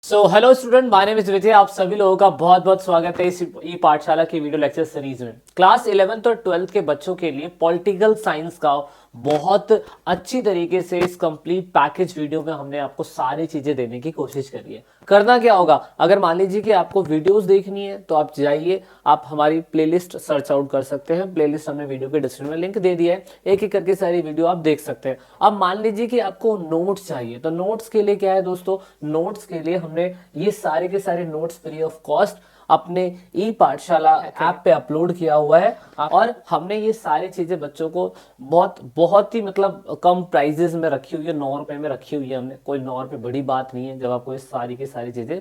So hello student, my name is Vijay. आप सभी लोगों का बहुत बहुत स्वागत है इस ई पाठशाला की वीडियो लेक्चर सीरीज में। क्लास 11th और 12th के बच्चों के लिए पॉलिटिकल साइंस का बहुत अच्छी तरीके से इस कंप्लीट पैकेज वीडियो में हमने आपको सारी चीजें देने की कोशिश करी है। करना क्या होगा, अगर मान लीजिए कि आपको वीडियोस देखनी है तो आप जाइए, आप हमारी प्लेलिस्ट सर्च आउट कर सकते हैं। प्लेलिस्ट हमने वीडियो के डिस्क्रिप्शन में लिंक दे दिया है, एक एक करके सारी वीडियो आप देख सकते हैं। अब मान लीजिए कि आपको नोट्स चाहिए, तो नोट्स के लिए क्या है दोस्तों, नोट्स के लिए हमने ये सारे के सारे नोट्स फ्री ऑफ कॉस्ट अपने ई पाठशाला ऐप पे अपलोड किया हुआ है। और हमने ये सारी चीजें बच्चों को बहुत ही मतलब कम प्राइजेस में रखी हुई है, 9 रुपए में रखी हुई है हमने। कोई 9 रुपए बड़ी बात नहीं है जब आपको ये सारी की सारी चीजें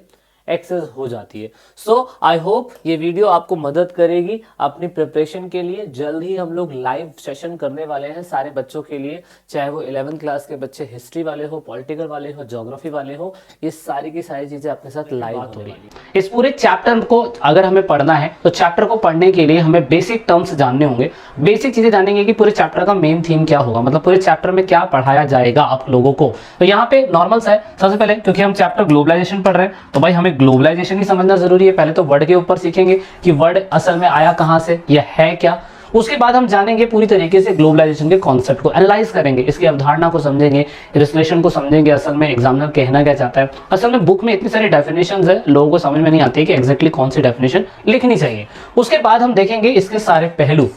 एक्सेस हो जाती है। सो आई होप ये वीडियो आपको मदद करेगी अपनी प्रिपरेशन के लिए। जल्द ही हम लोग लाइव सेशन करने वाले हैं सारे बच्चों के लिए, चाहे वो 11th क्लास के बच्चे हिस्ट्री वाले हो, पॉलिटिकल वाले हो, ज्योग्राफी वाले हो। ये सारी की सारी चीजें अपने साथ लाइव हो रही है। इस पूरे चैप्टर को अगर हमें पढ़ना है तो चैप्टर को पढ़ने के लिए हमें बेसिक टर्म्स जानने होंगे, बेसिक चीजें जानेंगे कि पूरे चैप्टर का मेन थीम क्या होगा, मतलब पूरे चैप्टर में क्या पढ़ाया जाएगा आप लोगों को। तो यहाँ पे नॉर्मल सा है, सबसे पहले क्योंकि हम चैप्टर ग्लोबलाइजेशन पढ़ रहे हैं तो भाई हमें ग्लोबलाइजेशन ही समझना जरूरी है। पहले तो वर्ड के ऊपर सीखेंगे कि वर्ड असल में आया कहां से, यह है क्या। उसके बाद हम जानेंगे पूरी तरीके से ग्लोबलाइजेशन के कॉन्सेप्ट को, एनालाइज करेंगे, इसकी अवधारणा को समझेंगे, रिलेशन को समझेंगे, असल में एग्जामिनर कहना क्या चाहता है। असल में बुक में इतनी सारी डेफिनेशंस है, लोगों को समझ में नहीं आती है कि एग्जैक्टली कौन सी डेफिनेशन लिखनी चाहिए। उसके बाद हम देखेंगे इसके सारे पहलू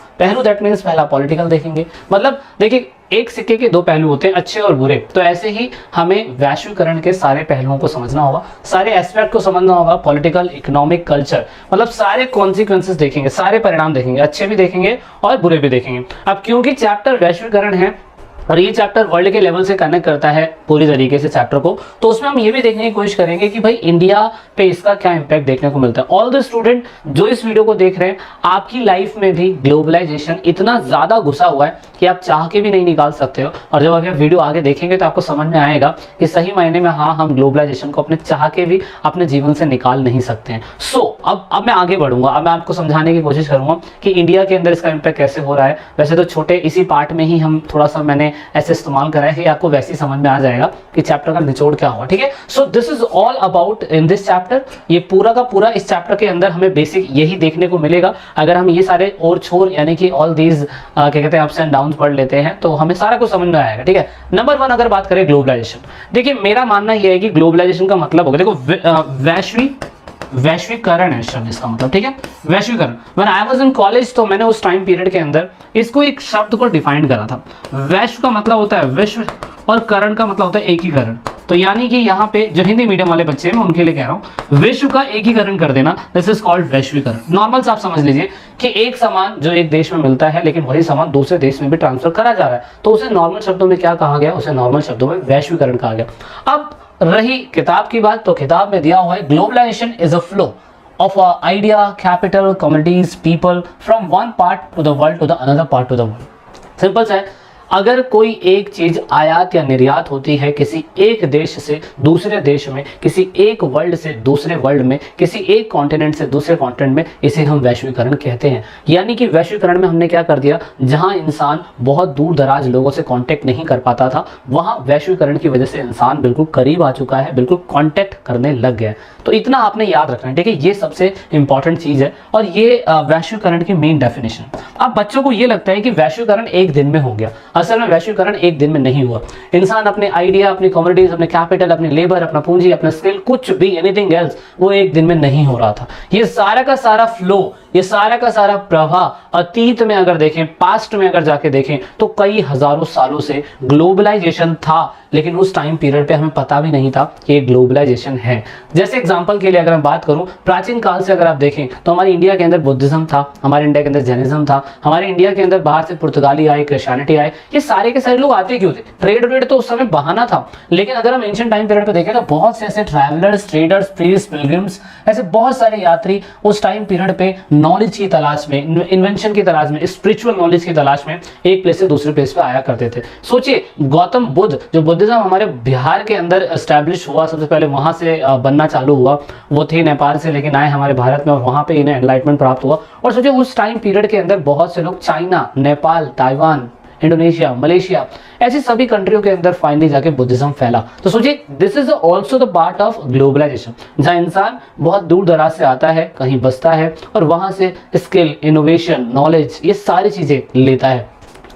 दैट मीन्स पहला पॉलिटिकल देखेंगे। मतलब देखिए, एक सिक्के के दो पहलू होते हैं, अच्छे और बुरे। तो ऐसे ही हमें वैश्वीकरण के सारे पहलुओं को समझना होगा, सारे एस्पेक्ट को समझना होगा, पॉलिटिकल, इकोनॉमिक, कल्चर, मतलब सारे कॉन्सिक्वेंसेस देखेंगे, सारे परिणाम देखेंगे, अच्छे भी देखेंगे और बुरे भी देखेंगे। अब क्योंकि चैप्टर वैश्वीकरण है और ये चैप्टर वर्ल्ड के लेवल से कनेक्ट करता है पूरी तरीके से चैप्टर को, तो उसमें हम ये भी देखने की कोशिश करेंगे कि भाई इंडिया पे इसका क्या इंपैक्ट देखने को मिलता है। ऑल द स्टूडेंट जो इस वीडियो को देख रहे हैं, आपकी लाइफ में भी ग्लोबलाइजेशन इतना ज्यादा घुसा हुआ है कि आप चाह के भी नहीं निकाल सकते हो। और जब आप वीडियो आगे देखेंगे तो आपको समझ में आएगा कि सही मायने में हाँ, हम ग्लोबलाइजेशन को अपने चाह के भी अपने जीवन से निकाल नहीं सकते हैं। सो अब मैं आगे बढ़ूंगा, अब मैं आपको समझाने की कोशिश करूंगा कि इंडिया के अंदर इसका इंपैक्ट कैसे हो रहा है। वैसे तो छोटे इसी पार्ट में ही हम थोड़ा सा मैंने ऐसे इस्तेमाल करा है कि आपको वैसे ही समझ में आ जाएगा कि चैप्टर का निचोड़ क्या हुआ। ठीक है, सो this is all about in this chapter. ये पूरा का पूरा इस चैप्टर के अंदर हमें बेसिक यही देखने को मिलेगा। अगर हम ये सारे और छोर यानी कि ऑल दीज क्या कहते हैं अप्स एंड डाउन्स पढ़ लेते हैं तो हमें सारा कुछ समझ में आएगा। ठीक है, नंबर 1 अगर बात करें ग्लोबलाइजेशन, देखिए मेरा मानना यह है कि ग्लोबलाइजेशन का मतलब होगा, देखो वैश्वीकरण है शब्द इसका मतलब। ठीक है, वैश्वीकरण। When I was in college तो मैंने उस टाइम पीरियड के अंदर इसको एक शब्द को डिफाइन करा था। वैश्व का मतलब होता है विश्व और करण का मतलब होता है एकीकरण। तो यानी कि यहाँ पे जो हिंदी मीडियम वाले बच्चे हैं मैं उनके लिए कह रहा हूँ, विश्व का एकीकरण कर देना, दिस इज कॉल्ड वैश्वीकरण। नॉर्मल से आप समझ लीजिए कि एक सामान जो एक देश में मिलता है लेकिन वही सामान दूसरे देश में भी ट्रांसफर करा जा रहा है, तो उसे नॉर्मल शब्दों में क्या कहा गया, उसे नॉर्मल शब्दों में वैश्वीकरण कहा गया। अब रही किताब की बात, तो किताब में दिया हुआ है globalization is a flow of idea, capital, commodities, people from one part to the world to the another part to the world। Simple सा है, अगर कोई एक चीज आयात या निर्यात होती है किसी एक देश से दूसरे देश में, किसी एक वर्ल्ड से दूसरे वर्ल्ड में, किसी एक कॉन्टिनेंट से दूसरे कॉन्टिनेंट में, इसे हम वैश्वीकरण कहते हैं। यानी कि वैश्वीकरण में हमने क्या कर दिया, जहां इंसान बहुत दूर दराज लोगों से कांटेक्ट नहीं कर पाता था, वहां वैश्वीकरण की वजह से इंसान बिल्कुल करीब आ चुका है, बिल्कुल कांटेक्ट करने लग गया है। तो इतना आपने याद रखना है। ठीक है, ये सबसे इंपॉर्टेंट चीज है और ये वैश्वीकरण की मेन डेफिनेशन। अब बच्चों को ये लगता है कि वैश्वीकरण एक दिन में हो गया, असल में वैश्वीकरण एक दिन में नहीं हुआ। इंसान अपने आइडिया, अपनी कमोडिटीज, अपने कैपिटल, अपनी लेबर, अपना पूंजी, अपना स्किल, कुछ भी एनीथिंग एल्स, वो एक दिन में नहीं हो रहा था। ये सारा का सारा फ्लो, ये सारा का सारा प्रवाह अतीत में अगर देखें, पास्ट में अगर जाके देखें तो कई हजारों सालों से ग्लोबलाइजेशन था, लेकिन उस टाइम पीरियड पे हमें पता भी नहीं था कि ये ग्लोबलाइजेशन है। जैसे एग्जांपल के लिए अगर मैं बात करूं, प्राचीन काल से अगर आप देखें तो हमारे इंडिया के अंदर बुद्धिज्म था, हमारे इंडिया के अंदर जैनिज्म था, हमारे इंडिया के अंदर बाहर से पुर्तगाली आए, क्रिश्चियनिटी आए। ये सारे के सारे लोग आते क्यों थे? ट्रेड तो उस समय बहाना था। लेकिन अगर हम एंशिएंट टाइम पीरियड पे देखें तो बहुत से ऐसे ट्रैवलर्स, ट्रेडर्स, प्रीस्ट, पिलग्रिम्स, ऐसे बहुत सारे यात्री उस टाइम पीरियड पे नॉलेज की तलाश में, इन्वेंशन की तलाश में, स्पिरिचुअल नॉलेज की तलाश में एक प्लेस से दूसरे प्लेस पे आया करते थे। सोचिए, गौतम बुद्ध, जो बुद्धिज्म हमारे बिहार के अंदर एस्टैब्लिश हुआ, सबसे पहले वहां से बनना चालू हुआ, वो थे नेपाल से लेकिन आए हमारे भारत में और वहां पे इन्हें एनलाइटमेंट प्राप्त हुआ। और सोचिए उस टाइम पीरियड के अंदर बहुत से लोग China, Nepal, Taiwan, Indonesia, Malaysia, ऐसी सभी कंट्रियों के अंदर फाइनली जाके बुद्धिज्म फैला। तो सोचिए this is also the part of globalization, जहाँ इंसान बहुत दूर दराज से आता है, कहीं बसता है और वहां से स्किल, इनोवेशन, नॉलेज, ये सारी चीजें लेता है।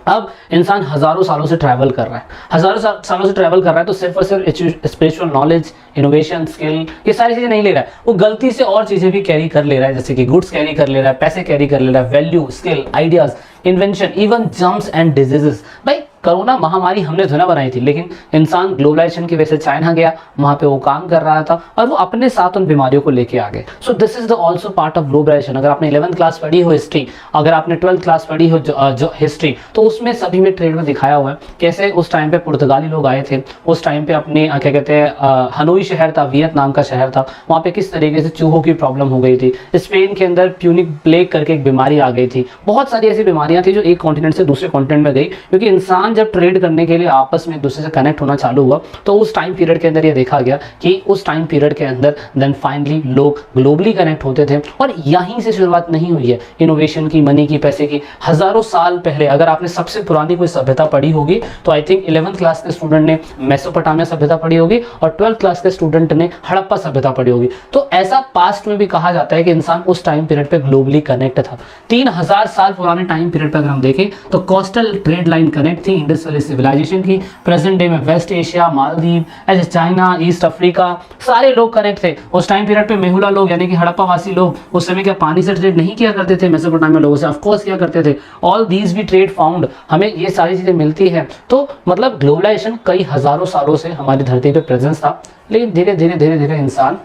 अब इंसान हजारों सालों से ट्रैवल कर रहा है, हजारों सालों से ट्रैवल कर रहा है, तो सिर्फ और सिर्फ स्पिरिचुअल नॉलेज, इनोवेशन, स्किल, ये सारी चीजें नहीं ले रहा है, वो गलती से और चीजें भी कैरी कर ले रहा है, जैसे कि गुड्स कैरी कर ले रहा है, पैसे कैरी कर ले रहा है, value, skill, ideas, invention, even germs and diseases. भाई कोरोना महामारी हमने तो ना बनाई थी, लेकिन इंसान ग्लोबलाइजेशन की वजह से चाइना गया, वहां पे वो काम कर रहा था और वो अपने साथ उन बीमारियों को लेके आ गए। So this is the also part of globalization. अगर आपने 11th क्लास पढ़ी हो हिस्ट्री, अगर आपने 12th क्लास पढ़ी हो जो हिस्ट्री, तो उसमें सभी में ट्रेड में दिखाया हुआ है कैसे उस टाइम पे पुर्तगाली लोग आए थे, उस टाइम पे अपने क्या कहते हैं हनोई शहर था, वियतनाम का शहर था, वहाँ पे किस तरीके से चूहों की प्रॉब्लम हो गई थी। स्पेन के अंदर प्यूनिक प्लेग करके एक बीमारी आ गई थी। बहुत सारी ऐसी बीमारियां थी जो एक कॉन्टिनेंट से दूसरे कॉन्टिनेंट में गई, क्योंकि इंसान जब ट्रेड करने के लिए आपस में एक दूसरे से कनेक्ट होना चालू हुआ, तो उस टाइम पीरियड के अंदर ये देखा गया कि उस टाइम पीरियड के अंदर देन फाइनली लोग ग्लोबली कनेक्ट होते थे। और यहीं से शुरुआत नहीं हुई है इनोवेशन की, मनी की, पैसे की। हजारों साल पहले अगर आपने सबसे पुरानी कोई सभ्यता पढ़ी होगी तो आई थिंक 11th क्लास के स्टूडेंट ने मेसोपोटामिया सभ्यता पढ़ी होगी और 12th क्लास के स्टूडेंट ने हड़प्पा सभ्यता पढ़ी होगी। तो ऐसा पास्ट में भी कहा जाता है कि इंसान उस टाइम पीरियड पे ग्लोबली कनेक्ट था। 3000 साल पुराने टाइम पीरियड पर अगर हम देखें तो कोस्टल ट्रेड लाइन कनेक्ट थी इंडस वैली सिविलाइजेशन की। प्रेजेंट डे में वेस्ट एशिया, मालदीव, ऐसे चाइना, ईस्ट अफ्रीका, सारे लोग कनेक्ट थे। उस टाइम पीरियड पे मेहुला लोग यानी कि हड़प्पा वासी लोग उस समय क्या पानी से ट्रेड नहीं किया करते थे? मेसोपोटामिया लोगों से ऑफ कोर्स किया करते थे। ऑल दीज भी ट्रेड फाउंड, हमें ये सारी चीजें मिलती है। तो मतलब ग्लोबलाइजेशन कई हजारों सालों से हमारी धरती पे प्रेजेंस था, लेकिन धीरे धीरे इंसान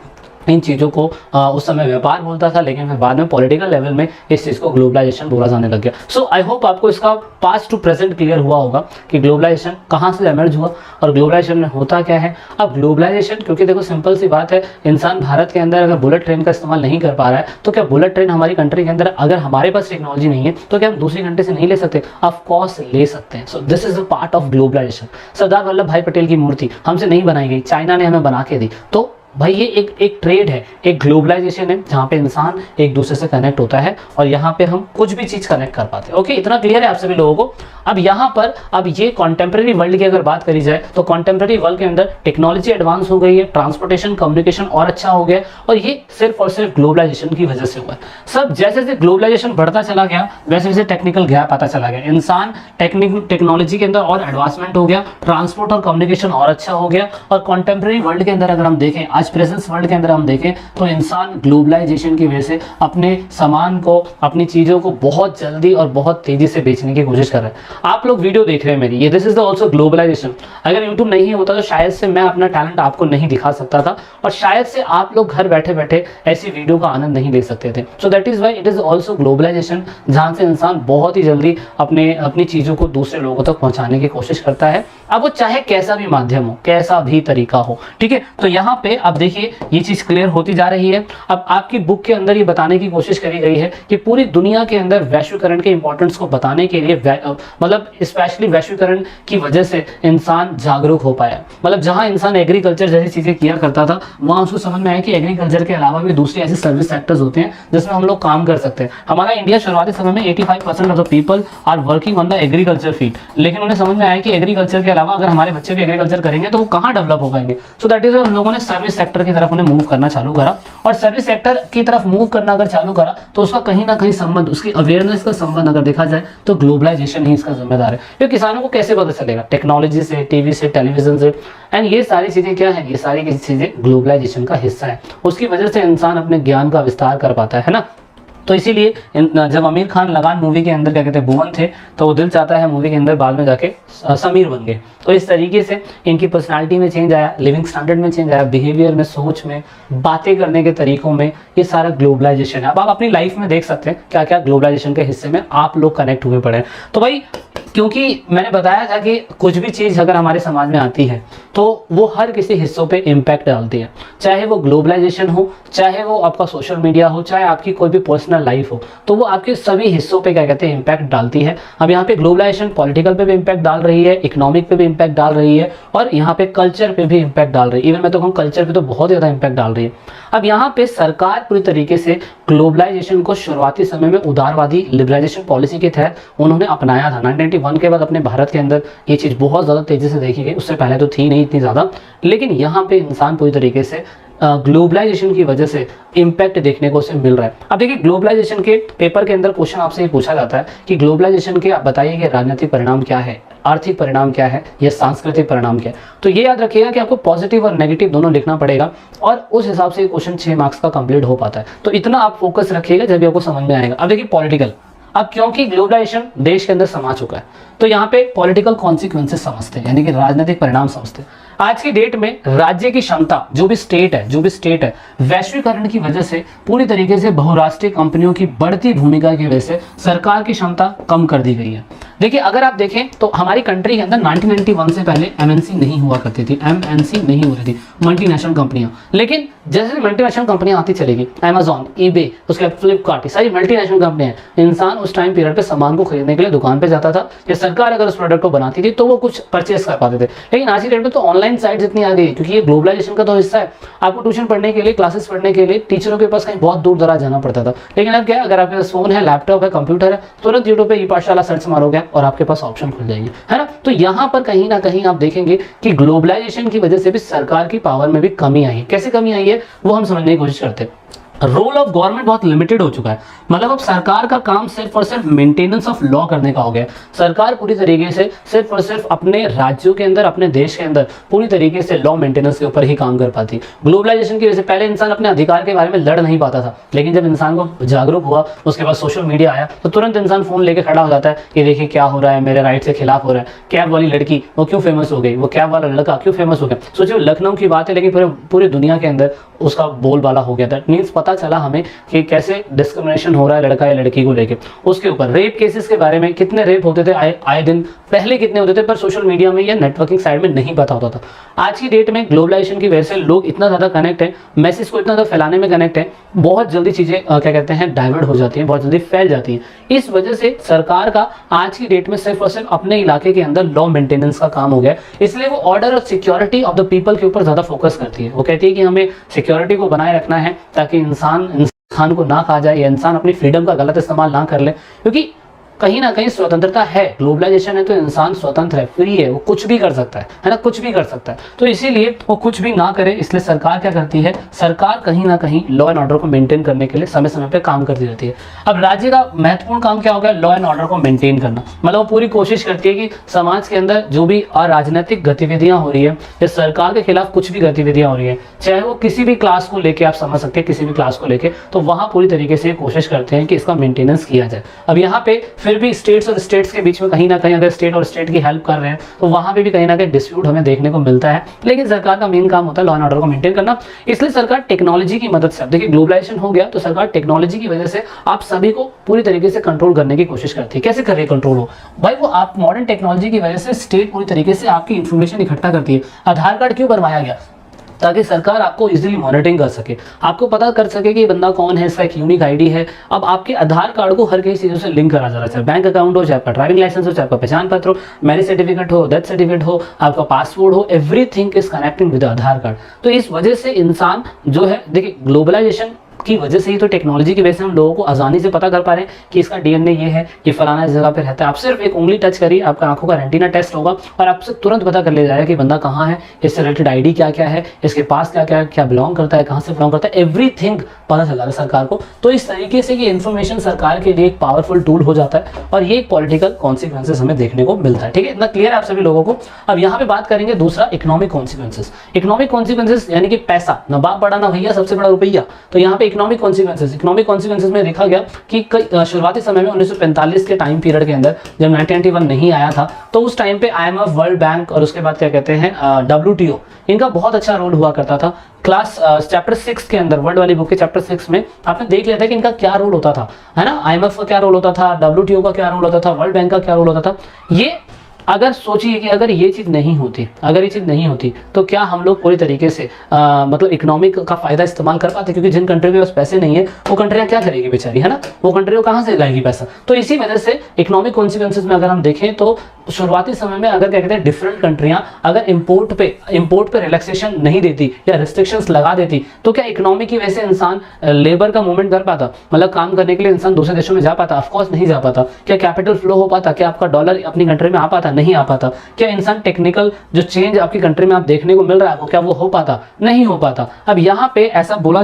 इन चीज़ों को उस समय व्यापार बोलता था, लेकिन फिर बाद में पॉलिटिकल लेवल में इस चीज़ को ग्लोबलाइजेशन बोला जाने लग गया। सो आई होप आपको इसका पास्ट टू प्रेजेंट क्लियर हुआ होगा कि ग्लोबलाइजेशन कहाँ से एमर्ज हुआ और ग्लोबलाइजेशन में होता क्या है। अब ग्लोबलाइजेशन, क्योंकि देखो सिंपल सी बात है, इंसान भारत के अंदर अगर बुलेट ट्रेन का इस्तेमाल नहीं कर पा रहा है, तो क्या बुलेट ट्रेन हमारी कंट्री के अंदर अगर हमारे पास टेक्नोलॉजी नहीं है तो क्या हम दूसरी कंट्री से नहीं ले सकते? ऑफ कोर्स ले सकते हैं। So this is a part of globalisation. Sardar Vallabh Bhai Patel की मूर्ति हमसे नहीं बनाई गई, चाइना ने हमें बना के दी। तो भाई ये एक ट्रेड है, एक ग्लोबलाइजेशन है, जहाँ पे इंसान एक दूसरे से कनेक्ट होता है और यहाँ पे हम कुछ भी चीज कनेक्ट कर पाते हैं। ओके, इतना क्लियर है आप सभी लोगों को। अब यहाँ पर अब ये कॉन्टेम्प्रेरी वर्ल्ड की अगर बात करी जाए तो कॉन्टेम्प्रेरी वर्ल्ड के अंदर टेक्नोलॉजी एडवांस हो गई है, ट्रांसपोर्टेशन, कम्युनिकेशन और अच्छा हो गया, और ये सिर्फ और सिर्फ ग्लोबलाइजेशन की वजह से हुआ है। सब जैसे जैसे ग्लोबलाइजेशन बढ़ता चला गया वैसे वैसे टेक्निकल गैप आता चला गया। इंसान टेक्नोलॉजी के अंदर और एडवांसमेंट हो गया, ट्रांसपोर्ट और कम्युनिकेशन और अच्छा हो गया, और कॉन्टेम्प्रेरी वर्ल्ड के अंदर अगर हम देखें, आज प्रेजेंस वर्ल्ड के अंदर हम देखें, तो इंसान ग्लोबलाइजेशन की वजह से अपने सामान को, अपनी चीजों को बहुत जल्दी और बहुत तेजी से बेचने की कोशिश कर रहे हैं। आप लोग वीडियो देख रहे हैं मेरी, ये this is the also globalization. अगर यूट्यूब नहीं होता तो शायद से मैं अपना टैलेंट आपको नहीं दिखा सकता था, और शायद से आप लोग घर बैठे बैठे ऐसी वीडियो का आनंद नहीं ले सकते थे। So that is why it is also globalization, जहां से इंसान बहुत ही जल्दी अपनी चीजों को दूसरे लोगों तक पहुंचाने की कोशिश करता है, अब वो चाहे कैसा भी माध्यम हो, कैसा भी तरीका हो। ठीक है, तो यहाँ पे अब देखिए ये चीज क्लियर होती जा रही है। अब आपकी बुक के अंदर ये बताने की कोशिश करी गई है कि पूरी दुनिया के अंदर वैश्वीकरण के इंपॉर्टेंस को बताने के लिए मतलब स्पेशली वैश्वीकरण की वजह से इंसान जागरूक हो पाया। मतलब जहां इंसान एग्रीकल्चर जैसी चीजें किया करता था, वहां उसको समझ में आया कि एग्रीकल्चर के अलावा भी दूसरी ऐसे सर्विस सेक्टर्स होते हैं जिसमें हम लोग काम कर सकते हैं। हमारा इंडिया शुरुआती समय में 85% of the people are working on the agriculture field, लेकिन उन्हें समझ में आया कि एग्रीकल्चर के अलावा अगर हमारे बच्चे भी एग्रीकल्चर करेंगे तो वो कहाँ डेवलप हो पाएंगे। सो दैट इज हम लोगों ने सर्विस सेक्टर की तरफ उन्हें मूव करना चालू करा, और सर्विस सेक्टर की तरफ मूव करना अगर चालू करा तो उसका कहीं ना कहीं संबंध, उसकी अवेयरनेस का संबंध अगर देखा जाए तो ग्लोबलाइजेशन ही इसका जिम्मेदार है। क्योंकि किसानों को कैसे पता चलेगा? टेक्नोलॉजी से, टीवी से, टेलीविजन से, एंड ये सारी चीजें क्या है? ये सारी चीजें ग्लोबलाइजेशन का हिस्सा है। उसकी वजह से इंसान अपने ज्ञान का विस्तार कर पाता है ना। तो इसीलिए जब आमिर खान लगान मूवी के अंदर क्या कहते हैं भुवन थे, तो वो दिल चाहता है मूवी के अंदर बाद में जाके समीर बन गए। तो इस तरीके से इनकी पर्सनालिटी में चेंज आया, लिविंग स्टैंडर्ड में चेंज आया, बिहेवियर में, सोच में, बातें करने के तरीकों में, ये सारा ग्लोबलाइजेशन है। अब आप अपनी लाइफ में देख सकते हैं क्या क्या ग्लोबलाइजेशन के हिस्से में आप लोग कनेक्ट हुए पड़े हैं। तो भाई क्योंकि मैंने बताया था कि कुछ भी चीज़ अगर हमारे समाज में आती है तो वो हर किसी हिस्सों पे इम्पैक्ट डालती है, चाहे वो ग्लोबलाइजेशन हो, चाहे वो आपका सोशल मीडिया हो, चाहे आपकी कोई भी पर्सनल लाइफ हो, तो वो आपके सभी हिस्सों पे क्या कहते हैं इम्पैक्ट डालती है। अब यहाँ पे ग्लोबलाइजेशन पॉलिटिकल पे भी इम्पैक्ट डाल रही है, इकोनॉमिक पे भी इम्पैक्ट डाल रही है, और यहाँ पे कल्चर पे भी इम्पैक्ट डाल रही है। इवन मैं तो कहूँ कल्चर पे तो बहुत ज़्यादा इम्पैक्ट डाल रही है। अब यहाँ पे सरकार पूरी तरीके से ग्लोबलाइजेशन को शुरुआती समय में उदारवादी लिबरलाइजेशन पॉलिसी के तहत उन्होंने अपनाया था। 1991 के बाद अपने भारत के अंदर ये चीज़ बहुत ज़्यादा तेज़ी से देखी गई, उससे पहले तो थी नहीं इतनी ज़्यादा, लेकिन यहाँ पे इंसान पूरी तरीके से ग्लोबलाइजेशन की वजह से इम्पैक्ट देखने को उसे मिल रहा है। अब देखिए ग्लोबलाइजेशन के पेपर के अंदर क्वेश्चन आपसे ये पूछा जाता है कि ग्लोबलाइजेशन के आप बताइए कि राजनीतिक परिणाम क्या है, आर्थिक परिणाम क्या है, या सांस्कृतिक परिणाम क्या है। तो ये याद रखिएगा कि आपको पॉजिटिव और नेगेटिव दोनों लिखना पड़ेगा और उस हिसाब से क्वेश्चन 6 मार्क्स का कंप्लीट हो पाता है। तो इतना आप फोकस रखिएगा जब भी आपको समझ में आएगा। अब देखिए पॉलिटिकल, अब क्योंकि ग्लोबलाइजेशन देश के अंदर समा चुका है तो यहाँ पे पॉलिटिकल कॉन्सिक्वेंसेस समझते हैं, यानी कि राजनीतिक परिणाम समझते हैं। आज की डेट में राज्य की क्षमता, जो भी स्टेट है वैश्वीकरण की वजह से पूरी तरीके से बहुराष्ट्रीय कंपनियों की बढ़ती भूमिका की वजह से सरकार की क्षमता कम कर दी गई है। देखिए अगर आप देखें तो हमारी कंट्री के अंदर 1991 से पहले एमएनसी नहीं हुआ करती थी, एमएनसी नहीं हो रही थी, मल्टीनेशनल कंपनियां। लेकिन जैसे मल्टीनेशनल कंपनियां आती चलेगी, अमेजॉन, ईबे, उसके बाद फ्लिपकार्ट, सारी मल्टीनेशनल कंपनियां, इंसान उस टाइम पीरियड पे सामान को खरीदने के लिए दुकान पे जाता था, या सरकार अगर उस प्रोडक्ट को बनाती थी तो वो कुछ परचेस कर पाते थे। लेकिन आज की डेट में तो ऑनलाइन साइट्स इतनी आ गई, क्योंकि ये ग्लोबलाइजेशन का तो हिस्सा है। आपको ट्यूशन पढ़ने के लिए, क्लासेस पढ़ने के लिए टीचरों के पास कहीं बहुत दूर दराज जाना पड़ता था। लेकिन अब क्या है, अगर आपके पास फोन है, लैपटॉप है, कंप्यूटर है, तुरंत यूट्यूब पे ई पाठशाला सर्च मारोगे और आपके पास ऑप्शन खुल जाएंगे, है ना। तो यहाँ पर कहीं ना कहीं आप देखेंगे कि ग्लोबलाइजेशन की वजह से भी सरकार की पावर में भी कमी आई है। कैसे कमी आई है वो हम समझने की कोशिश करते हैं। रोल ऑफ गवर्नमेंट बहुत लिमिटेड हो चुका है, मतलब अब सरकार का काम सिर्फ और सिर्फ मेंटेनेंस ऑफ लॉ करने का हो गया। सरकार पूरी तरीके से सिर्फ और सिर्फ अपने राज्यों के अंदर, अपने देश के अंदर पूरी तरीके से लॉ मेंटेनेंस के ऊपर ही काम कर पाती। ग्लोबलाइजेशन की वजह से पहले इंसान अपने अधिकार के बारे में लड़ नहीं पाता था, लेकिन जब इंसान को जागरूक हुआ, उसके बाद सोशल मीडिया आया, तो तुरंत इंसान फोन लेके खड़ा हो जाता है कि देखिए क्या हो रहा है, मेरे राइट से खिलाफ हो रहा है। कैब वाली लड़की वो क्यों फेमस हो गई, वो कैब वाला लड़का क्यों फेमस हो गया। सोचिए लखनऊ की बात है, लेकिन पूरी दुनिया के अंदर उसका बोलबाला हो गया था। मीन्स पता चला हमें कि कैसे डिस्क्रिमिनेशन हो रहा है लड़का या लड़की को लेके। उसके ऊपर रेप केसेस के बारे में, कितने रेप होते थे आए दिन, पहले कितने होते थे, पर सोशल मीडिया में या नेटवर्किंग साइड में नहीं पता होता था। आज की डेट में ग्लोबलाइजेशन की वजह से लोग इतना ज़्यादा कनेक्ट है, मैसेज को इतना ज़्यादा फैलाने में कनेक्ट है, बहुत जल्दी चीज़ें क्या कहते हैं डाइवर्ट हो जाती हैं, बहुत जल्दी फैल जाती हैं। इस वजह से सरकार का आज की डेट में सिर्फ और सिर्फ अपने इलाके के अंदर लॉ मेंटेनेंस का काम हो गया, इसलिए वो ऑर्डर और सिक्योरिटी ऑफ द पीपल के ऊपर ज़्यादा फोकस करती है। वो कहती है कि हमें सिक्योरिटी को बनाए रखना है ताकि इंसान को ना खा जाए, या इंसान अपनी फ्रीडम का गलत इस्तेमाल ना कर ले, क्योंकि कहीं ना कहीं स्वतंत्रता है। ग्लोबलाइजेशन है तो इंसान स्वतंत्र है, फ्री है, वो कुछ भी कर सकता है ना, कुछ भी कर सकता है। तो इसीलिए वो कुछ भी ना करे, इसलिए सरकार क्या करती है, सरकार कहीं ना कहीं लॉ एंड ऑर्डर को मेंटेन करने के लिए समय समय पे काम करती रहती है। अब राज्य का महत्वपूर्ण काम क्या होगा, लॉ एंड ऑर्डर को मेंटेन करना। मतलब वो पूरी कोशिश करती है कि समाज के अंदर जो भी अराजनैतिक गतिविधियां हो रही है, या सरकार के खिलाफ कुछ भी गतिविधियां हो रही है, चाहे वो किसी भी क्लास को लेके, आप समझ सकते हैं किसी भी क्लास को लेके, तो वहां पूरी तरीके से कोशिश करते हैं कि इसका मेंटेनेंस किया जाए। अब यहाँ पे फिर भी स्टेट्स और स्टेट्स के बीच में कहीं ना कहीं अगर स्टेट और स्टेट की हेल्प कर रहे हैं तो वहां पे भी कहीं ना कहीं डिस्प्यूट हमें देखने को मिलता है। लेकिन सरकार का मेन काम होता है लॉ एंड ऑर्डर को मेंटेन करना, इसलिए सरकार टेक्नोलॉजी की मदद से, देखिए ग्लोबलाइजेशन हो गया तो सरकार टेक्नोलॉजी की वजह से आप सभी को पूरी तरीके से कंट्रोल करने की कोशिश करती है। कैसे कर रही है कंट्रोल हो भाई, वो आप मॉडर्न टेक्नोलॉजी की वजह से स्टेट पूरी तरीके से आपकी इंफॉर्मेशन इकट्ठा करती है। आधार कार्ड क्यों बनवाया गया, ताकि सरकार आपको इजीली मॉनिटरिंग कर सके, आपको पता कर सके कि ये बंदा कौन है, इसका एक यूनिक आईडी है। अब आपके आधार कार्ड को हर किसी चीज़ों से लिंक करा जा रहा है, चाहे बैंक अकाउंट हो, चाहे आपका ड्राइविंग लाइसेंस हो, चाहे आपका पहचान पत्र हो, मैरिज सर्टिफिकेट हो, डेथ सर्टिफिकेट हो, आपका पासपोर्ट हो, everything is connecting with Aadhaar card. तो इस वजह से इंसान जो है, देखिए ग्लोबलाइजेशन की वजह से ही तो, टेक्नोलॉजी की वजह से हम लोगों को आसानी से पता कर पा रहे हैं कि इसका डीएनए ये है, ये फलाना इस जगह पे रहता है। आप सिर्फ एक उंगली टच करिए, आपका आंखों का रेटिना टेस्ट होगा और आपसे तुरंत पता कर ले जाएगा कि बंदा कहाँ है, इससे रिलेटेड आईडी क्या क्या है, इसके पास क्या क्या क्या बिलोंग करता है, कहाँ से बिलोंग करता है, एवरीथिंग पता चल रहा है सरकार को। तो इस तरीके से ये इन्फॉर्मेशन सरकार के लिए एक पावरफुल टूल हो जाता है और ये एक पॉलिटिकल कॉन्सिक्वेंसेस हमें देखने को मिलता है। ठीक है, इतना क्लियर है आप सभी लोगों को। अब यहाँ पे बात करेंगे दूसरा, इकोनॉमिक कॉन्सिक्वेंसेस। इकोनॉमिक कॉन्सिक्वेंसेस यानी कि पैसा, ना बाप बड़ा ना भैया, सबसे बड़ा रुपया। तो यहाँ पे इकोनॉमिक कॉन्सिक्वेंसेस में देखा गया कि शुरुआती समय में 1945 के टाइम पीरियड के अंदर, जब 1991 नहीं आया था, तो उस टाइम पे IMF, वर्ल्ड बैंक और उसके बाद क्या कहते हैं WTO, इनका बहुत अच्छा रोल हुआ करता था। क्लास चैप्टर 6 के अंदर, वर्ल्ड वाली बुक के चैप्टर 6 में आपने देख लिया था कि इनका क्या रोल होता था, है ना। IMF का क्या रोल होता था, WTO का क्या रोल होता था, वर्ल्ड बैंक का क्या रोल होता था। ये अगर सोचिए कि अगर ये चीज़ नहीं होती तो क्या हम लोग पूरी तरीके से मतलब इकोनॉमिक का फायदा इस्तेमाल कर पाते, क्योंकि जिन कंट्री के पास पैसे नहीं है वो कंट्रियाँ क्या करेगी बेचारी, है ना, वो कंट्रियों कहाँ से लाएगी पैसा। तो इसी वजह से इकोनॉमिक कॉन्सिक्वेंसेज में अगर हम देखें तो शुरुआती समय में अगर क्या कहते हैं डिफरेंट कंट्रियां अगर इंपोर्ट पे रिलैक्सेशन नहीं देती या रिस्ट्रिक्शंस लगा देती तो क्या इकोनॉमी की वजह से इंसान लेबर का मूवमेंट कर पाता, मतलब काम करने के लिए इंसान दूसरे देशों में जा पाता? ऑफकोर्स नहीं जा पाता। क्या कैपिटल फ्लो हो पाता? क्या आपका डॉलर अपनी कंट्री में आ पाता? नहीं आ पाता। क्या इंसान टेक्निकल जो चेंज आपकी कंट्री में आप देखने को मिल रहा है आपको, क्या वो हो पाता? नहीं हो पाता। अब यहाँ पे ऐसा बोला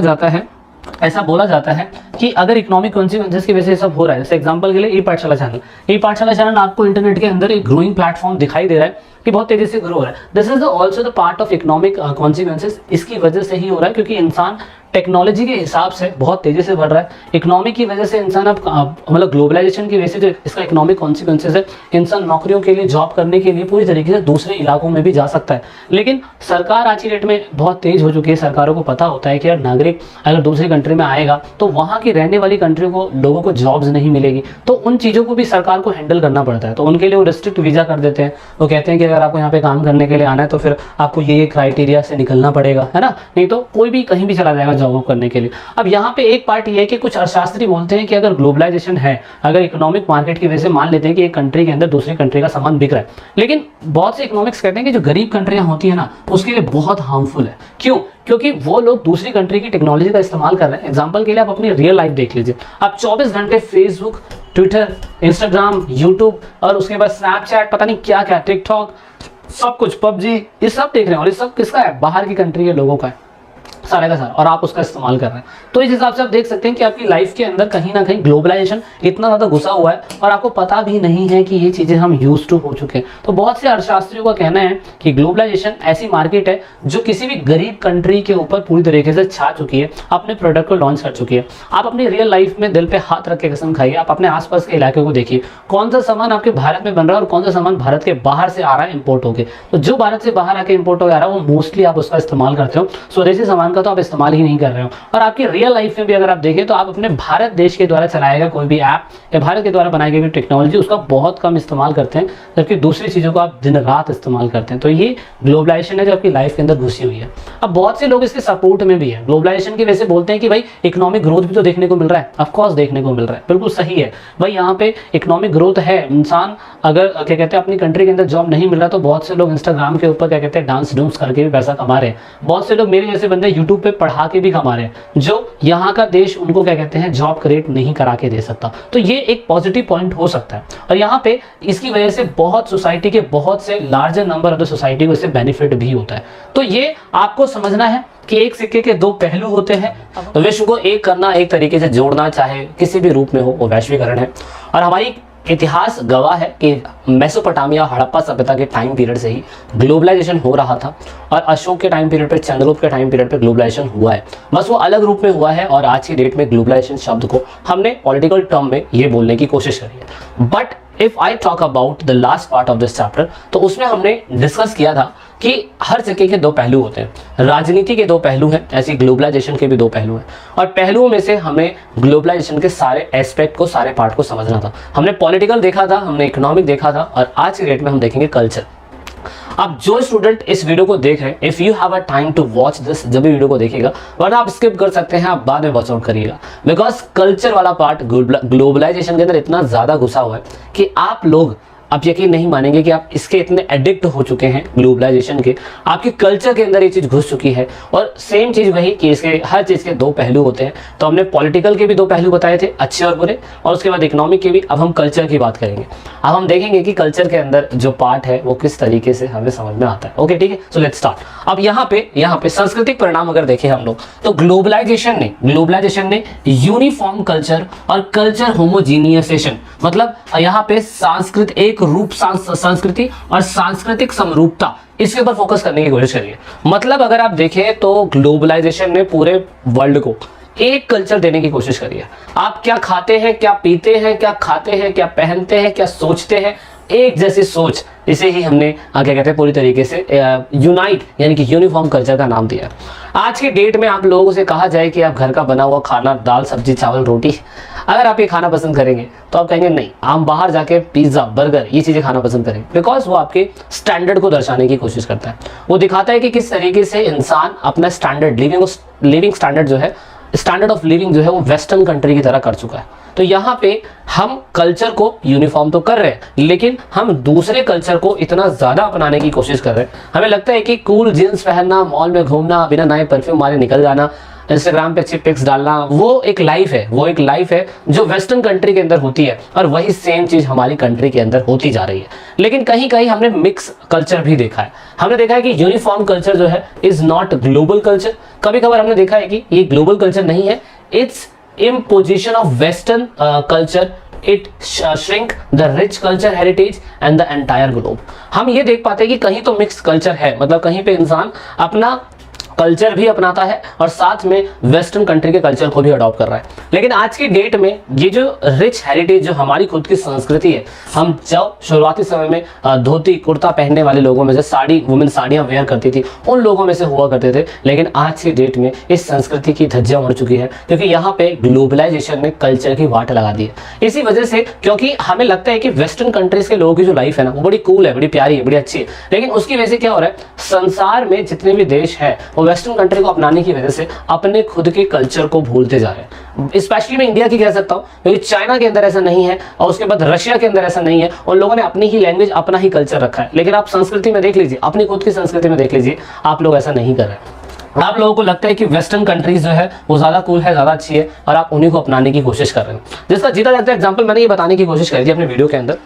जाता है कि अगर इकोनॉमिक कॉन्सिक्वेंसेस की वजह से ये सब हो रहा है, जैसे एग्जांपल के लिए ई पाठशाला चैनल आपको इंटरनेट के अंदर एक ग्रोइंग प्लेटफॉर्म दिखाई दे रहा है कि बहुत तेजी से ग्रो हो रहा है। This is also the part of economic consequences. इसकी वजह से ही हो रहा है क्योंकि इंसान टेक्नोलॉजी के हिसाब से बहुत तेजी से बढ़ रहा है। इकोनॉमी की वजह से इंसान अब मतलब ग्लोबलाइजेशन की वजह से जो इसका इकोनॉमिक कॉन्सिक्वेंसेस है, इंसान नौकरियों के लिए, जॉब करने के लिए पूरी तरीके से दूसरे इलाकों में भी जा सकता है। लेकिन सरकार आज की डेट में बहुत तेज हो चुकी है। सरकारों को पता होता है कि यार नागरिक अगर दूसरी कंट्री में आएगा तो वहाँ की रहने वाली कंट्री को लोगों को जॉब्स नहीं मिलेगी, तो उन चीज़ों को भी सरकार को हैंडल करना पड़ता है। तो उनके लिए वो रिस्ट्रिक्ट वीज़ा कर देते हैं। वो कहते हैं कि अगर आपको यहाँ पे काम करने के लिए आना है तो फिर आपको ये क्राइटेरिया से निकलना पड़ेगा, है ना, नहीं तो कोई भी कहीं भी चला जाएगा जॉब करने के लिए। अब यहाँ पे एक पार्ट ये है कि कुछ अर्थशास्त्री बोलते हैं कि अगर ग्लोबलाइजेशन है, अगर इकोनॉमिक मार्केट की वजह से मान लेते हैं कि एक कंट्री के अंदर दूसरी कंट्री का सामान बिक रहा है, लेकिन बहुत से इकोनॉमिक्स कहते हैं कि जो गरीब कंट्रियां होती है ना उसके लिए बहुत हार्मफुल है। क्यों? क्योंकि वो लोग दूसरी कंट्री की टेक्नोलॉजी का इस्तेमाल कर रहे हैं। एग्जांपल के लिए आप अपनी रियल लाइफ देख लीजिए। आप 24 घंटे फेसबुक, ट्विटर, इंस्टाग्राम, यूट्यूब और उसके बाद स्नैपचैट, पता नहीं क्या क्या, टिकटॉक, सब कुछ, पबजी, ये सब देख रहे हैं। और ये सब किसका है? बाहर की कंट्री के लोगों का है, सारे का सारा, और आप उसका इस्तेमाल कर रहे हैं। तो इस हिसाब से आप देख सकते हैं कि आपकी लाइफ के अंदर कहीं ना कहीं ग्लोबलाइजेशन इतना ज़्यादा घुसा हुआ है और आपको पता भी नहीं है कि ये चीज़ें हम यूज टू हो चुके हैं। तो बहुत से अर्थशास्त्रियों का कहना है कि ग्लोबलाइजेशन ऐसी मार्केट है जो किसी भी गरीब कंट्री के ऊपर पूरी तरीके से छा चुकी है, अपने प्रोडक्ट को लॉन्च कर चुकी है। आप अपनी रियल लाइफ में दिल पे हाथ रख के कसम खाइए, आप अपने आसपास के इलाके को देखिए, कौन सा सामान आपके भारत में बन रहा है और कौन सा सामान भारत के बाहर से आ रहा है इंपोर्ट होकर। तो जो भारत से बाहर आके इंपोर्ट हो आ रहा है वो मोस्टली आप उसका इस्तेमाल करते हो, स्वदेशी सामान का तो आप इस्तेमाल ही नहीं कर रहे हो। और आपकी रियल लाइफ में भी अगर आप देखें तो आप अपने भारत देश के द्वारा चलाया गया कोई भी ऐप या भारत के द्वारा बनाई गई टेक्नोलॉजी उसका बहुत कम इस्तेमाल करते हैं, जबकि दूसरी चीज़ों को आप दिन रात इस्तेमाल करते हैं। तो ये ग्लोबलाइजेशन है जो आपकी लाइफ के अंदर घुसी हुई है। अब बहुत से लोग इसके सपोर्ट में भी है। ग्लोबलाइजेशन की वजह से बोलते हैं कि भाई इकोनॉमिक ग्रोथ भी तो देखने को मिल रहा है। ऑफकोर्स देखने को मिल रहा है, बिल्कुल सही है भाई, यहाँ पे इकोनॉमिक ग्रोथ है। इंसान अगर क्या कहते हैं अपनी कंट्री के अंदर जॉब नहीं मिल रहा तो बहुत से लोग इंस्टाग्राम के ऊपर क्या कहते हैं डांस डूंस करके भी पैसा कमा रहे हैं। बहुत से लोग मेरे जैसे बंदे यूट्यूब पे पढ़ा के भी कमा रहे हैं, जो यहाँ का देश उनको क्या कहते हैं जॉब क्रिएट नहीं करा के दे सकता। तो ये एक पॉजिटिव पॉइंट हो सकता है। और यहाँ पे इसकी वजह से बहुत सोसाइटी के बहुत से larger number of the society को इससे बेनिफिट भी होता है। तो ये आपको समझना है कि एक सिक्के के दो पहलू होते हैं। तो विश्व को एक करना, एक तरीके से जोड़ना, चाहे किसी भी रूप में हो, वो वैश्वीकरण है। और हमारी इतिहास गवाह है कि मेसोपोटामिया, हड़प्पा सभ्यता के टाइम पीरियड से ही ग्लोबलाइजेशन हो रहा था और अशोक के टाइम पीरियड पे, चंद्रगुप्त के टाइम पीरियड पे ग्लोबलाइजेशन हुआ है, बस वो अलग रूप में हुआ है। और आज की डेट में ग्लोबलाइजेशन शब्द को हमने पॉलिटिकल टर्म में ये बोलने की कोशिश करी है। But if I talk about the last part of this chapter, तो उसमें हमने डिस्कस किया था कि हर सिक्के के दो पहलू होते हैं। राजनीति के दो पहलू हैं, ऐसे ग्लोबलाइजेशन के भी दो पहलू हैं। और पहलुओं में से हमें ग्लोबलाइजेशन के सारे एस्पेक्ट को, सारे पार्ट को समझना था। हमने पॉलिटिकल देखा था, हमने इकोनॉमिक देखा था, और आज की डेट में हम देखेंगे कल्चर। अब जो स्टूडेंट इस वीडियो को देख रहे हैं, if you have a time to watch this, जब भी वीडियो को देखिएगा, वरना आप स्किप कर सकते हैं, आप बाद में वॉच आउट करिएगा। बिकॉज कल्चर वाला पार्ट ग्लोबलाइजेशन के अंदर इतना ज्यादा घुसा हुआ है कि आप लोग आप यकीन नहीं मानेंगे कि आप इसके इतने एडिक्ट हो चुके हैं ग्लोबलाइजेशन के, आपके कल्चर के अंदर ये चीज़ घुस चुकी है। और सेम चीज़ वही कि इसके हर चीज़ के दो पहलू होते हैं। तो हमने पॉलिटिकल के भी दो पहलू बताए थे, अच्छे और बुरे, और उसके बाद इकोनॉमिक के भी। अब हम कल्चर की बात करेंगे। अब हम देखेंगे कि कल्चर के अंदर जो पार्ट है वो किस तरीके से हमें समझ में आता है। ओके, ठीक है, सो लेट्स स्टार्ट। अब यहाँ पे सांस्कृतिक परिणाम अगर देखें हम लोग, तो ग्लोबलाइजेशन ने यूनिफॉर्म कल्चर और कल्चर होमोजीनियसेशन, मतलब यहाँ पे एक रूप संस्कृति और सांस्कृतिक समरूपता, इसके ऊपर फोकस करने की कोशिश करिए। मतलब अगर आप देखें तो ग्लोबलाइजेशन ने पूरे वर्ल्ड को एक कल्चर देने की कोशिश करी है। आप क्या खाते हैं, क्या पीते हैं, क्या खाते हैं, क्या पहनते हैं, क्या सोचते हैं, एक जैसी सोच इसे ही हमने क्या कहते हैं पूरी तरीके से यूनाइट यानी कि यूनिफॉर्म कल्चर का नाम दिया। आज के डेट में आप लोगों से कहा जाए कि आप घर का बना हुआ खाना, दाल सब्जी चावल रोटी, अगर आप ये खाना पसंद करेंगे तो आप कहेंगे नहीं, हम बाहर जाके पिज्ज़ा बर्गर ये चीज़ें खाना पसंद करेंगे, बिकॉज वो आपके स्टैंडर्ड को दर्शाने की कोशिश करता है। वो दिखाता है कि किस तरीके से इंसान अपना स्टैंडर्ड लिविंग स्टैंडर्ड जो है, स्टैंडर्ड ऑफ लिविंग जो है वो वेस्टर्न कंट्री की तरह कर चुका है। तो यहाँ पे हम कल्चर को यूनिफॉर्म तो कर रहे हैं, लेकिन हम दूसरे कल्चर को इतना ज़्यादा अपनाने की कोशिश कर रहे हैं। हमें लगता है कि कूल जीन्स पहनना, मॉल में घूमना, बिना नए परफ्यूम मारे निकल जाना, इंस्टाग्राम पे अच्छी पिक्स डालना, वो एक लाइफ है जो वेस्टर्न कंट्री के अंदर होती है, और वही सेम चीज़ हमारी कंट्री के अंदर होती जा रही है। लेकिन कहीं कहीं हमने मिक्स कल्चर भी देखा है। हमने देखा है कि यूनिफॉर्म कल्चर जो है इज़ नॉट ग्लोबल कल्चर। कभी कभार हमने देखा है कि ये ग्लोबल कल्चर नहीं है, it's imposition of western culture, it shrink the rich culture heritage and the entire globe। हम ये देख पाते हैं कि कहीं तो मिक्स कल्चर है, मतलब कहीं पे इंसान अपना कल्चर भी अपनाता है और साथ में वेस्टर्न कंट्री के कल्चर को भी अडॉप्ट कर रहा है। लेकिन आज की डेट में ये जो रिच हेरिटेज, जो हमारी खुद की संस्कृति है, हम जब शुरुआती समय में धोती कुर्ता पहनने वाले लोगों में से वुमेन साड़ियाँ वेयर करती थी, उन लोगों में से हुआ करते थे। लेकिन आज की डेट में इस संस्कृति की धज्जियाँ उड़ चुकी है, क्योंकि यहाँ पे ग्लोबलाइजेशन ने कल्चर की वाट लगा दी है। इसी वजह से, क्योंकि हमें लगता है कि वेस्टर्न कंट्रीज के लोगों की जो लाइफ है ना, वो बड़ी कूल है, बड़ी प्यारी है, बड़ी अच्छी है। लेकिन उसकी वजह से क्या हो रहा है, संसार में जितने भी देश है वो वेस्टर्न कंट्री को अपनाने की वजह से अपने खुद के कल्चर को भूलते जा रहे हैं। स्पेशली मैं इंडिया की कह सकता हूँ, क्योंकि चाइना के अंदर ऐसा नहीं है और उसके बाद रशिया के अंदर ऐसा नहीं है। उन लोगों ने अपनी ही लैंग्वेज, अपना ही कल्चर रखा है। लेकिन आप संस्कृति में देख लीजिए, अपनी खुद की संस्कृति में देख लीजिए, आप लोग ऐसा नहीं कर रहे। आप लोगों को लगता है कि वेस्टर्न कंट्रीज जो है वो ज़्यादा कूल है, ज़्यादा अच्छी है, और आप उन्हीं को अपनाने की कोशिश कर रहे हैं। जिसका जीता जाता एग्जाम्पल मैंने ये बताने की कोशिश करी थी अपने वीडियो के अंदर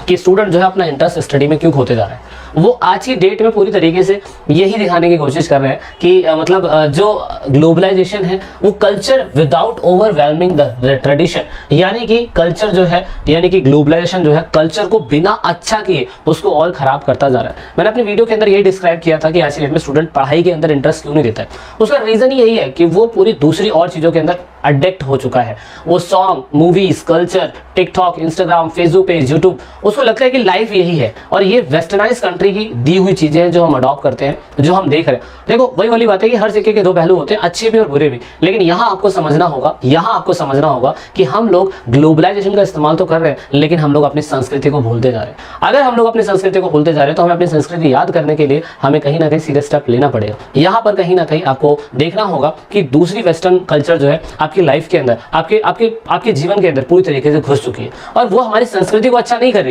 कि स्टूडेंट जो है अपना इंटरेस्ट स्टडी में क्यों खोते जा रहे हैं। वो आज की डेट में पूरी तरीके से यही दिखाने की कोशिश कर रहे हैं कि जो ग्लोबलाइजेशन है वो culture without overwhelming the tradition, यानी कि कल्चर जो है, यानी कि ग्लोबलाइजेशन जो है कल्चर को बिना अच्छा किए उसको और खराब करता जा रहा है। मैंने अपने वीडियो के अंदर यही डिस्क्राइब किया था कि आज की डेट में स्टूडेंट पढ़ाई के अंदर इंटरेस्ट क्यों नहीं देता है। उसका रीजन यही है कि वो पूरी दूसरी और चीज़ों के अंदर अडिक्ट हो चुका है। वो song, movies, culture, TikTok, Instagram, Facebook page, YouTube, उसको लगता है कि लाइफ यही है, और ये वेस्टर्नाइज कंट्री की दी हुई चीजें हैं जो हम अडॉप्ट करते हैं, जो हम देख रहे हैं। देखो वही वाली बात है कि हर सिक्के के दो पहलू होते हैं, अच्छे भी और बुरे भी। लेकिन यहाँ आपको समझना होगा कि हम लोग ग्लोबलाइजेशन का इस्तेमाल तो कर रहे हैं, लेकिन हम लोग अपनी संस्कृति को भूलते जा रहे हैं। अगर हम लोग अपनी संस्कृति को भूलते जा रहे हैं तो हमें अपनी संस्कृति याद करने के लिए हमें कहीं ना कहीं सीरियस स्टेप लेना पड़ेगा। यहाँ पर कहीं ना कहीं आपको देखना होगा कि दूसरी वेस्टर्न कल्चर जो है आपकी लाइफ के अंदर, आपके जीवन के अंदर पूरी तरीके से घुस चुकी है, और वो हमारी संस्कृति को अच्छा नहीं कर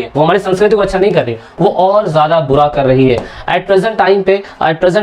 रही है, वो और ज्यादा बुरा कर रही है। एट प्रेजेंट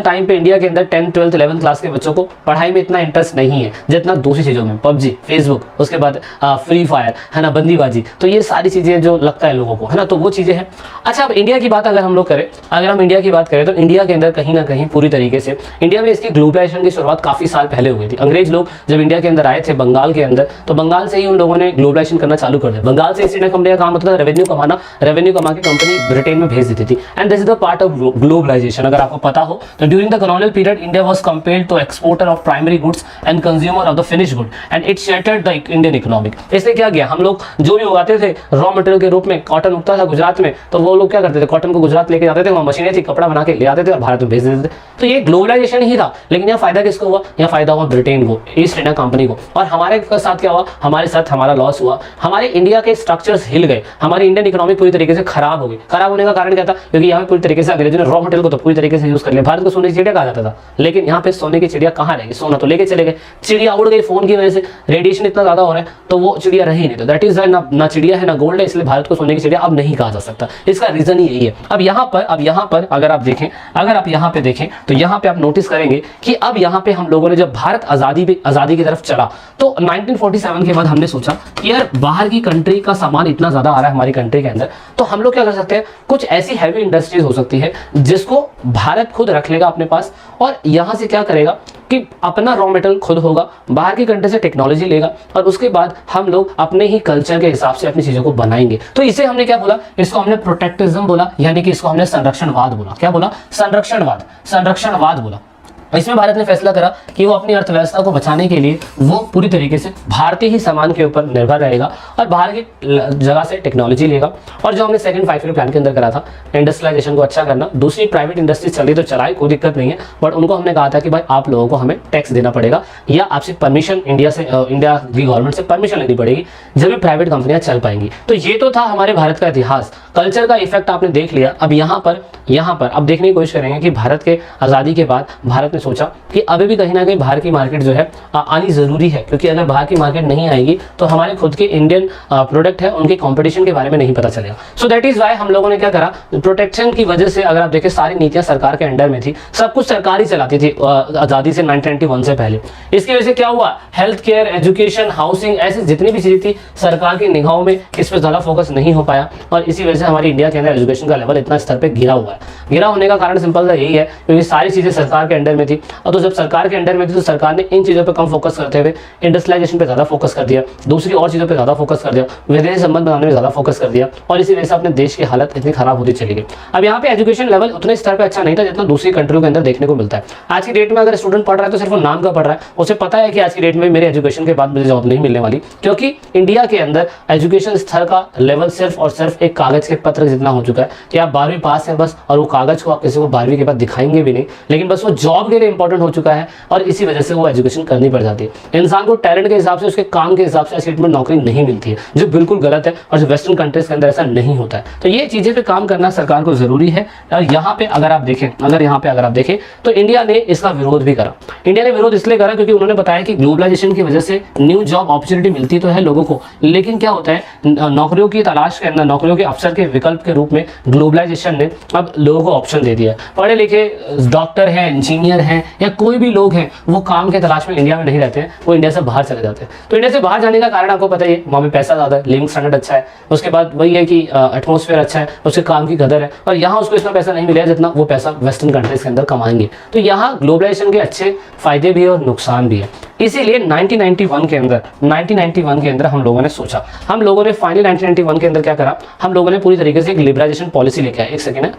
टाइम पे इंडिया के अंदर 10th 12th 11th क्लास के बच्चों को पढ़ाई में इतना इंटरेस्ट नहीं है जितना दूसरी चीजों में, पबजी, फेसबुक, उसके बाद फ्री फायर है ना, बंदीबाजी, तो ये सारी चीजें जो लगता है लोगों को, है ना, तो वो चीजें हैं। अच्छा, अब इंडिया की बात अगर हम इंडिया की बात करें तो इंडिया के अंदर कहीं ना कहीं पूरी तरीके से इंडिया में इसकी ग्लोबलाइजेशन की शुरुआत काफी साल पहले हुई थी। अंग्रेज लोग जब इंडिया के अंदर आए थे बंगाल के अंदर, तो बंगाल से ही उन लोगों ने ग्लोबलाइजेशन करना चालू कर दिया। बंगाल से ईस्ट इंडिया कंपनी का काम होता था रेवेन्यू कमा के कंपनी ब्रिटेन में भेज देती थी, and this is the part of globalization. अगर आपको पता हो तो during the colonial period India was compelled to exporter of primary goods and consumer of the finish good, and it shattered the Indian economic. इसलिए क्या गया, हम लोग जो भी उगाते थे रॉ मटेरियल के रूप में, कॉटन उगता था गुजरात में, तो वो लोग क्या करते थे, कॉटन को गुजरात लेके जाते थे, वहाँ मशीनें थी, कपड़ा बना के ले आते थे और भारत में भेज देते थे। तो ये ग्लोबलाइजेशन ही था। लेकिन यहाँ फायदा किसको हुआ, यहाँ फायदा हुआ ब्रिटेन को, ईस्ट इंडिया कंपनी को। और हमारे साथ क्या हुआ, हमारे साथ हमारा लॉस हुआ, हमारे इंडिया के स्ट्रक्चर्स हिल गए, हमारी इंडियन इकोनॉमी पूरी तरीके से खराब हो गई। खराब होने का कारण क्या था, क्योंकि यहाँ पे पूरी तरीके से अंग्रेजों ने रॉ मटेरियल को तो पूरी तरीके से यूज कर लिया। भारत को सोने की चिड़िया कहा जाता था, लेकिन यहाँ पे सोने की चिड़िया कहाँ रहेगी, सोना तो लेके चले गए, चिड़िया उड़ गई फोन की वजह से, रेडिएशन इतना ज्यादा हो रहा है तो वो चिड़िया रही नहीं। तो दैट इज ना चिड़िया है ना गोल्ड है, इसलिए भारत को सोने की चिड़िया अब नहीं कहा जा सकता। इसका रीजन ही यही है। अब यहाँ पर अगर आप यहाँ पे देखें तो यहाँ पे आप नोटिस करेंगे कि अब यहाँ पे हम लोगों ने जब भारत आजादी की तरफ चला तो 1947 के बाद हमने सोचा कि यार बाहर की कंट्री का सामान इतना ज्यादा आ रहा है हमारी कंट्री के अंदर, तो हम लोग क्या कर सकते हैं, कुछ ऐसी हैवी इंडस्ट्रीज हो सकती है जिसको भारत खुद रख लेगा अपने पास, और यहाँ से क्या करेगा कि अपना रॉ मटेरियल खुद होगा, बाहर की कंट्री से टेक्नोलॉजी लेगा, और उसके बाद हम लोग अपने ही कल्चर के हिसाब से अपनी चीजों को बनाएंगे। तो इसे हमने क्या बोला, इसको हमने प्रोटेक्टिज्म बोला, यानी कि इसको हमने संरक्षणवाद बोला। क्या बोला, संरक्षणवाद बोला। इसमें भारत ने फैसला करा कि वो अपनी अर्थव्यवस्था को बचाने के लिए वो पूरी तरीके से भारतीय ही सामान के ऊपर निर्भर रहेगा और बाहर की जगह से टेक्नोलॉजी लेगा। और जो हमने सेकंड 5 ईयर प्लान के अंदर करा था, इंडस्ट्रियलाइजेशन को अच्छा करना, दूसरी प्राइवेट इंडस्ट्री चली तो चलाए, कोई दिक्कत नहीं है, बट उनको हमने कहा था कि भाई आप लोगों को हमें टैक्स देना पड़ेगा या आपसे परमिशन इंडिया की गवर्नमेंट से परमिशन लेनी पड़ेगी, जब भी प्राइवेट कंपनियां चल पाएंगी। तो ये तो था हमारे भारत का इतिहास, कल्चर का इफेक्ट आपने देख लिया। अब यहाँ पर अब देखने की कोशिश करेंगे कि भारत के आज़ादी के बाद भारत ने सोचा कि अभी भी कहीं ना कहीं बाहर की मार्केट जो है आनी ज़रूरी है, क्योंकि अगर बाहर की मार्केट नहीं आएगी तो हमारे खुद के इंडियन प्रोडक्ट है उनके कंपटीशन के बारे में नहीं पता चलेगा। सो दैट इज़ वाई हम लोगों ने क्या करा, प्रोटेक्शन की वजह से अगर आप देखें सारी नीतियाँ सरकार के अंडर में थी, सब कुछ सरकार ही चलाती थी आज़ादी से 1991 से पहले। इसकी वजह से क्या हुआ, हेल्थ केयर, एजुकेशन, हाउसिंग, ऐसी जितनी भी चीज़ें थी सरकार की निगाहों में इस पर ज़्यादा फोकस नहीं हो पाया और इसी वजह से हमारी इंडिया के अंदर एजुकेशन का लेवल इतना स्तर पर गिरा हुआ है। गिरा होने का कारण सिंपल सा यही है क्योंकि सारी चीज़ें सरकार के अंडर में थी, और तो जब सरकार के अंडर में थी तो सरकार ने इन चीज़ों पर कम फोकस करते हुए इंडस्ट्रियलाइजेशन पे ज़्यादा फोकस कर दिया, दूसरी और चीज़ों पे ज़्यादा फोकस कर दिया, विदेशी संबंध बनाने में ज़्यादा फोकस कर दिया, और इसी वजह से अपने देश की हालत इतनी खराब होती चली गई। अब यहाँ पे एजुकेशन लेवल उतने स्तर पे अच्छा नहीं था जितना दूसरी कंट्रियों के अंदर देखने को मिलता है। आज की डेट में अगर स्टूडेंट पढ़ रहा है तो सिर्फ वो नाम का पढ़ रहा है, उसे पता है कि आज की डेट में मेरे एजुकेशन के बाद मुझे जॉब नहीं मिलने वाली, क्योंकि इंडिया के अंदर एजुकेशन स्तर का लेवल सिर्फ और सिर्फ एक कागज के पत्र जितना हो चुका है कि आप 12वीं पास हैं बस, और वो कागज को आप किसी को 12वीं के बाद दिखाएंगे भी नहीं, लेकिन बस वो जॉब के लिए इंपॉर्टेंट हो चुका है और इसी वजह से वो एजुकेशन करनी पड़ जाती है। इंसान को टैलेंट के हिसाब से, उसके काम के हिसाब से में नौकरी नहीं मिलती है, जो बिल्कुल गलत है और जो वेस्टर्न कंट्रीज के अंदर ऐसा नहीं होता है। तो ये चीजें पे काम करना सरकार को जरूरी है। और यहाँ पे अगर आप देखें तो इंडिया ने इसका विरोध भी करा। इंडिया ने विरोध इसलिए करा क्योंकि उन्होंने बताया कि ग्लोबलाइजेशन की वजह से न्यू जॉब अपॉर्चुनिटी मिलती तो है लोगों को, लेकिन क्या होता है नौकरियों की तलाश के अंदर, नौकरियों के अवसर के विकल्प के रूप में ग्लोबलाइजेशन ने अब लोगों को ऑप्शन दे दिया है। पढ़े लिखे डॉक्टर हैं, इंजीनियर हैं या कोई भी लोग हैं, वो काम के तलाश में इंडिया में नहीं रहते हैं, वो इंडिया से बाहर चले जाते हैं। तो इंडिया से बाहर जाने का कारण आपको पता ही है, वहाँ पे पैसा ज़्यादा है, लिविंग स्टैंडर्ड अच्छा है, उसके बाद वही है कि एटमॉस्फेयर अच्छा है, उसके काम की कदर है, और यहाँ उसको इतना पैसा नहीं मिलेगा जितना वो पैसा वेस्टर्न कंट्रीज के अंदर कमाएंगे। तो यहाँ ग्लोबलाइजेशन के अच्छे फायदे भी है और नुकसान भी है। इसीलिए 1991 के अंदर हम लोगों ने सोचा, हम लोगों ने फाइनली 1991 के अंदर क्या करा, हम लोगों ने पूरी तरीके से एक लिबरलाइजेशन पॉलिसी लेके आए। एक सेकेंड है,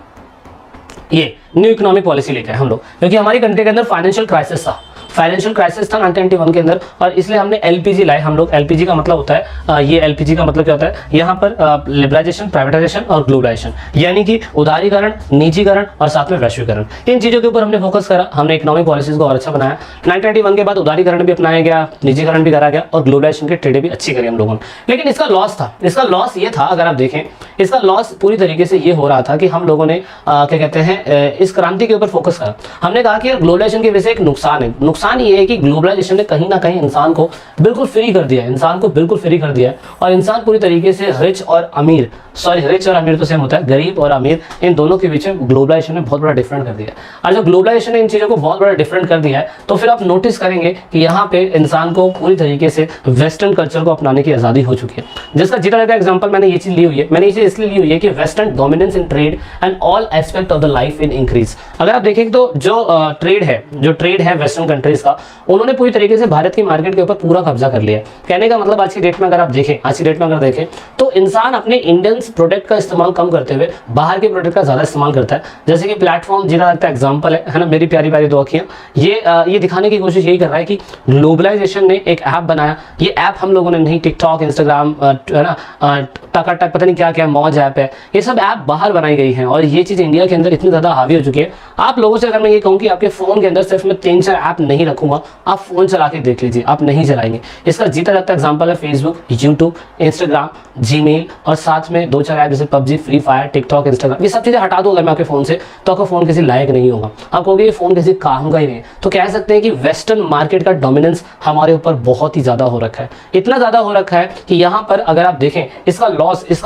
ये न्यू इकोनॉमिक पॉलिसी लेके आए हम लोग, क्योंकि हमारी कंट्री के अंदर फाइनेंशियल क्राइसिस था 1991 के अंदर, और इसलिए हमने एलपीजी लाए। हम लोग एलपीजी का मतलब होता है ये एलपीजी का मतलब क्या होता है, यहाँ पर लिबरलाइजेशन, प्राइवेटाइजेशन और ग्लोबलाइजेशन, यानी कि उदारीकरण, निजीकरण और साथ में वैश्वीकरण, इन चीज़ों के ऊपर हमने फोकस करा। हमने इकोनॉमिक पॉलिसीज को और अच्छा बनाया। 1991 के बाद उदारीकरण भी अपनाया गया, निजीकरण भी करा गया और ग्लोबलाइजेशन की ट्रेडें भी अच्छी करी हम लोगों ने। लेकिन इसका लॉस था, इसका लॉस ये था, अगर आप देखें इसका लॉस पूरी तरीके से ये हो रहा था कि हम लोगों ने क्या कहते हैं इस क्रांति के ऊपर फोकस करा। हमने कहा कि ग्लोबलाइजेशन की वजह से एक नुकसान है। नुकसान ये है कि ग्लोबलाइजेशन ने कहीं ना कहीं इंसान को बिल्कुल फ्री कर दिया है, और इंसान पूरी तरीके से रिच और अमीर तो सेम होता है, गरीब और अमीर, इन दोनों के बीच में ग्लोबलाइजेशन ने बहुत बड़ा डिफरेंट कर दिया है। और जब ग्लोबलाइजेशन ने इन चीज़ों को बहुत बड़ा डिफरेंट कर दिया है तो फिर आप नोटिस करेंगे कि यहाँ पे इंसान को पूरी तरीके से वेस्टर्न कल्चर को अपनाने की आज़ादी हो चुकी है। जिसका जीता जाता एग्जाम्पल मैंने ये चीज़ ली हुई है, मैंने ये चीज़ इसलिए ली हुई है कि western dominance in trade and all aspect of the life in increase. अगर आप देखें तो जो ट्रेड है वेस्टर्न कंट्रीज का, उन्होंने पूरी तरीके से भारत की मार्केट के ऊपर पूरा कब्जा कर लिया है। कहने का मतलब आज की डेट में अगर देखें तो इंसान अपने इंडियन प्रोडक्ट का इस्तेमाल कम करते हुए बाहर के प्रोडक्ट का ज्यादा इस्तेमाल करता है। जैसे कि प्लेटफॉर्म जीरा लगता है एग्जांपल है ना, मेरी प्यारी प्यारी दो अखियां, ये दिखाने की कोशिश यही कर रहा है कि ग्लोबलाइजेशन ने एक ऐप बनाया। ये ऐप हम लोगों ने नहीं, टिकटॉक, इंस्टाग्राम, है ना, टकाटक, पता नहीं क्या क्या मौज ऐप है, ये सब ऐप बाहर बनाई गई हैं और ये चीज़ इंडिया के अंदर इतनी ज़्यादा हावी हो चुकी है। आप लोगों से अगर मैं ये कहूँ कि आपके फ़ोन के अंदर सिर्फ मैं 3-4 ऐप नहीं रखूँगा, आप फ़ोन चला के देख लीजिए, आप नहीं चलाएंगे। इसका जीता जाता एग्जाम्पल है फेसबुक, यूट्यूब, इंस्टाग्राम, जीमेल और साथ में 2-4 ऐप जैसे PUBG, free fire, TikTok, Instagram, ये सब चीज़ें हटा दो अगर मैं आपके फ़ोन से, तो आपका फ़ोन किसी लायक नहीं होगा। आप कहोगे ये फ़ोन किसी काम का ही नहीं। तो कह सकते हैं कि वेस्टर्न मार्केट का डोमिनेंस हमारे ऊपर बहुत ही ज़्यादा हो रखा है, इतना ज़्यादा हो रखा है कि यहाँ पर अगर आप देखें इसका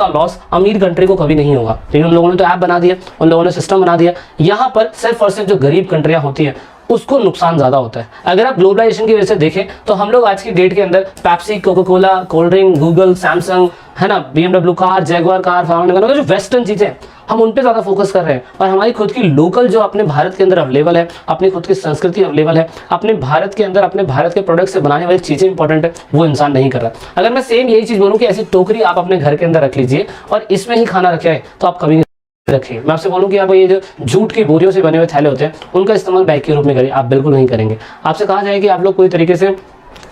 लॉस अमीर कंट्री को कभी नहीं होगा, लेकिन उन लोगों ने तो ऐप बना दिया, उन लोगों ने सिस्टम बना दिया। यहाँ पर सिर्फ और सिर्फ जो गरीब कंट्रियाँ होती हैं उसको नुकसान ज्यादा होता है। अगर आप ग्लोबलाइजेशन की वजह से देखें तो हम लोग आज की डेट के अंदर Pepsi, Coca Cola, cold drink, Google, Samsung, है ना, BMW कार, जैगुआर कार, जो वेस्टर्न चीजें हम उन पे ज्यादा फोकस कर रहे हैं और हमारी खुद की लोकल जो अपने भारत के अंदर अवेलेबल है, अपनी खुद की संस्कृति अवेलेबल है, अपने भारत के अंदर अपने भारत के प्रोडक्ट से बनाने वाली चीजें इंपॉर्टेंट है, वो इंसान नहीं कर रहा। अगर मैं सेम यही चीज बोलूँ कि ऐसी टोकरी आप अपने घर के अंदर रख लीजिए और इसमें ही खाना रखे तो आप कभी रखिए। मैं आपसे बोलूँ कि आप ये जो जूट की बोरियों से बने हुए थैले होते हैं उनका इस्तेमाल बैग के रूप में करिए, आप बिल्कुल नहीं करेंगे। आपसे कहा जाए कि आप लोग कोई तरीके से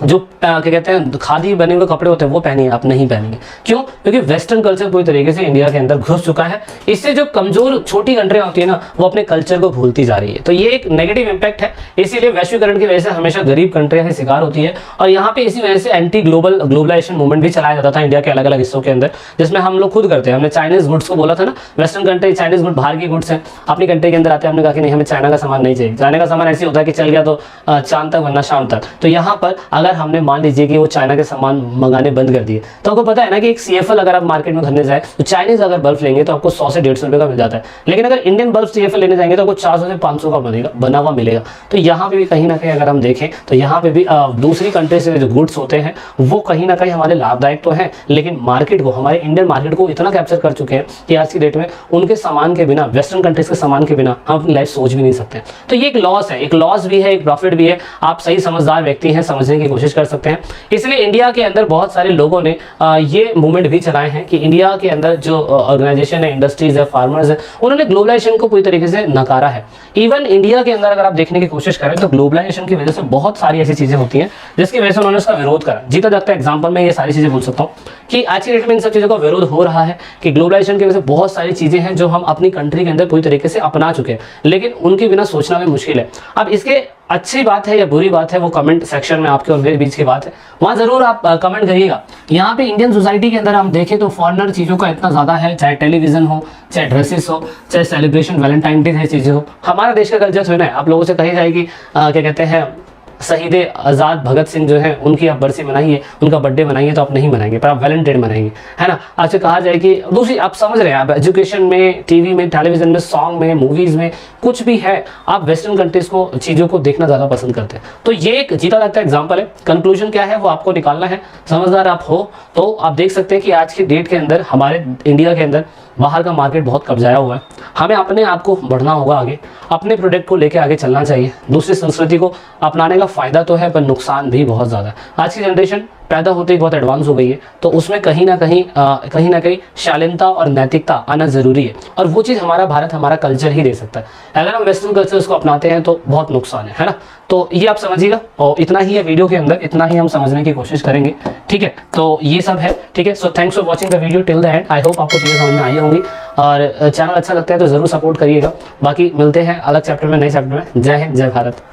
जो क्या कहते हैं खादी बने हुए कपड़े होते हैं वो पहनिए, आप नहीं पहनेंगे। क्यों? क्योंकि वेस्टर्न कल्चर पूरी तरीके से इंडिया के अंदर घुस चुका है। इससे जो कमजोर छोटी कंट्रियां होती है ना वो अपने कल्चर को भूलती जा रही है। तो ये एक नेगेटिव इंपैक्ट है। इसीलिए वैश्वीकरण की वजह से हमेशा गरीब कंट्रियां ही शिकार होती है। और यहाँ पे इसी वजह से एंटी ग्लोबलाइजेशन मूवमेंट भी चलाया जाता था इंडिया के अलग अलग हिस्सों के अंदर, जिसमें हम लोग खुद करते हैं। हमने चाइनीज गुड्स को बोला था ना, वेस्टर्न कंट्री चाइनीज गुड बाहर की गुड्स हैं, अपनी कंट्री के अंदर आते हैं। हमने कहा कि नहीं, हमें चाइना का सामान नहीं चाहिए। चाइना का सामान ऐसे होता है कि चल गया तो चांद तक वरना शाम तक। तो यहाँ पर अगर हमने मान लीजिए कि वो चाइना के सामान मंगाने बंद कर दिए, तो आपको पता है ना कि एक CFL अगर आप मार्केट में खरीदने जाए तो चाइनीज अगर बल्ब लेंगे तो आपको 100 से 150 रुपए का मिल जाता है। लेकिन अगर इंडियन बल्ब CFL लेने जाएंगे तो आपको 400 से 500 का बना हुआ मिलेगा। तो यहाँ पे भी कहीं ना कहीं अगर हम देखें तो यहाँ पे भी दूसरी कंट्री से जो गुड्स होते हैं वो कहीं ना कहीं हमारे लाभदायक तो हैं, लेकिन मार्केट को, हमारे इंडियन मार्केट को इतना कैप्चर कर चुके हैं कि आज की डेट में उनके सामान के बिना, वेस्टर्न कंट्रीज के सामान के बिना हम अपनी लाइफ सोच भी नहीं सकते। तो ये एक लॉस है, एक लॉस भी है, एक प्रॉफिट भी है। आप सही समझदार व्यक्ति हैं, समझने की कोशिश कर सकते हैं। इसलिए इंडिया के अंदर बहुत सारे लोगों ने ये मूवमेंट भी चलाए हैं कि इंडिया के अंदर जो ऑर्गेनाइजेशन है, इंडस्ट्रीज है, फार्मर्स है, उन्होंने ग्लोबलाइजेशन को पूरी तरीके से नकारा है। इवन इंडिया के अंदर अगर आप देखने की कोशिश करें तो ग्लोबलाइजेशन की वजह से बहुत सारी ऐसी चीजें होती हैं जिसकी वजह से उन्होंने उसका विरोध करा। जीता जागता एग्जाम्पल में ये सारी चीजें बोल सकता हूँ कि आज की डेट में इन सब चीजों का विरोध हो रहा है कि ग्लोबलाइजेशन की वजह से बहुत सारी चीजें हैं जो हम अपनी कंट्री के अंदर पूरी तरीके से अपना चुके हैं, लेकिन उनके बिना सोचना भी मुश्किल है। अब इसके अच्छी बात है या बुरी बात है वो कमेंट सेक्शन में आपके और मेरे बीच की बात है, वहाँ जरूर आप कमेंट करिएगा। यहाँ पे इंडियन सोसाइटी के अंदर हम देखें तो फॉरेनर चीज़ों का इतना ज़्यादा है, चाहे टेलीविजन हो, चाहे ड्रेसेस हो, चाहे सेलिब्रेशन वैलेंटाइन डे चीज़ें हो। हमारा देश का कल्चर थोड़ी ना है। आप लोगों से कही जाएगी क्या कहते हैं शहीद आज़ाद भगत सिंह जो है उनकी आप बरसी मनाइए, उनका बर्थडे मनाइए, तो आप नहीं मनाएंगे, पर आप वैलेंटाइन मनाएंगे, है ना। आपसे कहा जाए कि दूसरी, आप समझ रहे हैं, आप एजुकेशन में, टीवी में, टेलीविजन में, सॉन्ग में, मूवीज में, कुछ भी है, आप वेस्टर्न कंट्रीज को, चीज़ों को देखना ज़्यादा पसंद करते हैं। तो ये एक जीता जागता एग्जाम्पल है। कंक्लूजन क्या है वो आपको निकालना है। समझदार आप हो तो आप देख सकते हैं कि आज की डेट के अंदर हमारे इंडिया के अंदर बाहर का मार्केट बहुत कब्जाया हुआ है। हमें अपने आप को बढ़ना होगा आगे, अपने प्रोडक्ट को लेके आगे चलना चाहिए। दूसरी संस्कृति को अपनाने का फ़ायदा तो है पर नुकसान भी बहुत ज़्यादा है। आज की जनरेशन पैदा होते ही बहुत एडवांस हो गई है, तो उसमें कहीं ना कहीं शालीनता और नैतिकता आना ज़रूरी है, और वो चीज़ हमारा भारत, हमारा कल्चर ही दे सकता है। अगर हम वेस्टर्न कल्चर को अपनाते हैं तो बहुत नुकसान है ना। तो ये आप समझिएगा, और इतना ही है वीडियो के अंदर, इतना ही हम समझने की कोशिश करेंगे, ठीक है। तो ये सब है, ठीक है। So thanks for watching the video till the end. I hope आपको चीज़ें समझ में आई होंगी, और चैनल अच्छा लगता है तो ज़रूर सपोर्ट करिएगा। बाकी मिलते हैं अलग चैप्टर में, नए चैप्टर में। जय हिंद, जय भारत।